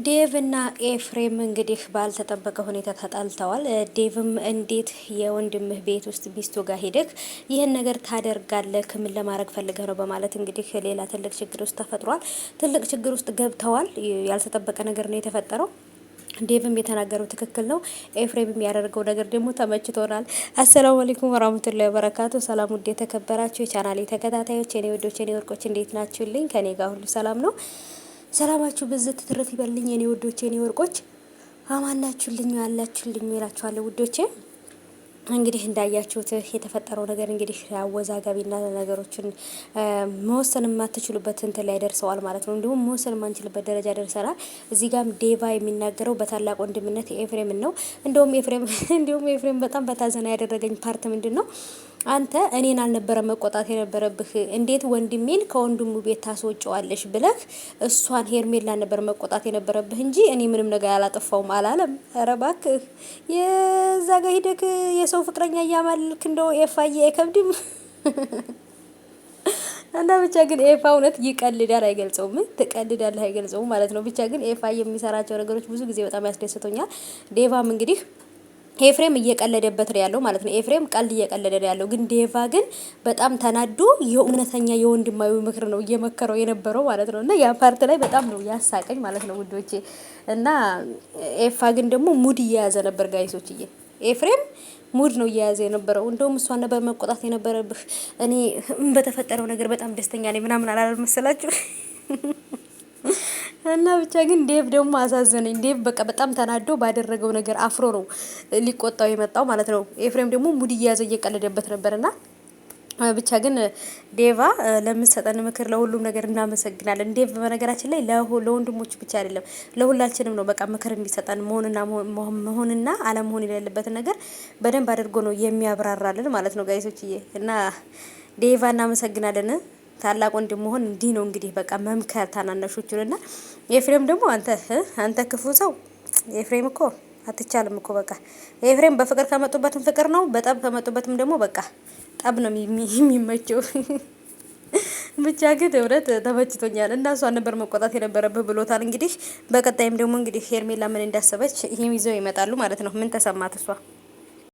ዴቭ እና ኤፍሬም እንግዲህ ባልተጠበቀ ሁኔታ ተጣልተዋል። ዴቭም እንዴት የወንድምህ ቤት ውስጥ ሚስቱ ጋር ሄደህ ይህን ነገር ታደርጋለህ? ምን ለማድረግ ፈልገህ ነው? በማለት እንግዲህ ሌላ ትልቅ ችግር ውስጥ ተፈጥሯል። ትልቅ ችግር ውስጥ ገብተዋል። ያልተጠበቀ ነገር ነው የተፈጠረው። ዴቭም የተናገረው ትክክል ነው። ኤፍሬምም ያደረገው ነገር ደግሞ ተመችቶናል። አሰላሙ አለይኩም ወራህመቱላሂ ወበረካቱ። ሰላም ውድ የተከበራችሁ የቻናሌ ተከታታዮች የኔ ወዶች የኔ ወርቆች እንዴት ናችሁልኝ? ከኔ ጋር ሁሉ ሰላም ነው። ሰላማችሁ ብዝት ትርፍ ይበልኝ የኔ ውዶች የኔ ወርቆች። አማናችሁልኝ ያላችሁልኝ ይላችኋለሁ ውዶቼ። እንግዲህ እንዳያችሁት የተፈጠረው ነገር እንግዲህ አወዛጋቢና ነገሮችን መወሰን የማትችሉበት እንትን ላይ ደርሰዋል ማለት ነው። እንዲሁም መወሰን የማንችልበት ደረጃ ደርሰናል። እዚህ ጋም ዴቫ የሚናገረው በታላቅ ወንድምነት ኤፍሬምን ነው። እንዲሁም ኤፍሬም በጣም በታዘና ያደረገኝ ፓርት ምንድን ነው? አንተ እኔን አልነበረ መቆጣት የነበረብህ፣ እንዴት ወንድሜን ከወንድሙ ቤት ታስወጪዋለሽ ብለህ እሷን ሄርሜላን ነበር መቆጣት የነበረብህ እንጂ እኔ ምንም ነገር አላጠፋውም አላለም። ኧረ እባክህ የዛ ጋር ሂደህ የሰው ፍቅረኛ እያማልክ እንደው ኤፋዬ አይከብድም? እና ብቻ ግን ኤፋ እውነት ይቀልዳል አይገልጸውም፣ ትቀልዳለህ አይገልጸውም ማለት ነው። ብቻ ግን ኤፋ የሚሰራቸው ነገሮች ብዙ ጊዜ በጣም ያስደስቶኛል። ዴቫም እንግዲህ ኤፍሬም እየቀለደበት ነው ያለው ማለት ነው። ኤፍሬም ቀልድ እየቀለደ ነው ያለው፣ ግን ዴቫ ግን በጣም ተናዶ የእውነተኛ የወንድማዊ ምክር ነው እየመከረው የነበረው ማለት ነው። እና ያ ፓርት ላይ በጣም ነው ያሳቀኝ ማለት ነው ውዶቼ። እና ኤፋ ግን ደግሞ ሙድ እየያዘ ነበር ጋይሶችዬ። ኤፍሬም ሙድ ነው እየያዘ የነበረው። እንደውም እሷን ነበር መቆጣት የነበረብህ። እኔ በተፈጠረው ነገር በጣም ደስተኛ ነኝ ምናምን አላል መሰላችሁ? እና ብቻ ግን ዴቭ ደግሞ አሳዘነኝ። ዴቭ በቃ በጣም ተናዶ ባደረገው ነገር አፍሮ ነው ሊቆጣው የመጣው ማለት ነው። ኤፍሬም ደግሞ ሙድ እየያዘ እየቀለደበት ነበርና ብቻ ግን ዴቫ ለምትሰጠን ምክር ለሁሉም ነገር እናመሰግናለን። ዴቭ በነገራችን ላይ ለወንድሞች ብቻ አይደለም ለሁላችንም ነው በቃ ምክር የሚሰጠን መሆንና አለመሆን የሌለበትን ነገር በደንብ አድርጎ ነው የሚያብራራልን ማለት ነው ጋይሶችዬ። እና ዴቫ እናመሰግናለን። ታላቅ ወንድም መሆን እንዲህ ነው እንግዲህ በቃ መምከር ታናናሾቹንና ኤፍሬም ደግሞ አንተ ክፉ ሰው ኤፍሬም እኮ አትቻልም እኮ በቃ ኤፍሬም በፍቅር ከመጡበትም ፍቅር ነው፣ በጣም ከመጡበትም ደግሞ በቃ ጠብ ነው የሚመቸው። ብቻ ግን እውነት ተመችቶኛል እና እሷን ነበር መቆጣት የነበረብህ ብሎታል። እንግዲህ በቀጣይም ደግሞ እንግዲህ ሄርሜላ ምን እንዳሰበች ይሄም ይዘው ይመጣሉ ማለት ነው። ምን ተሰማት እሷ?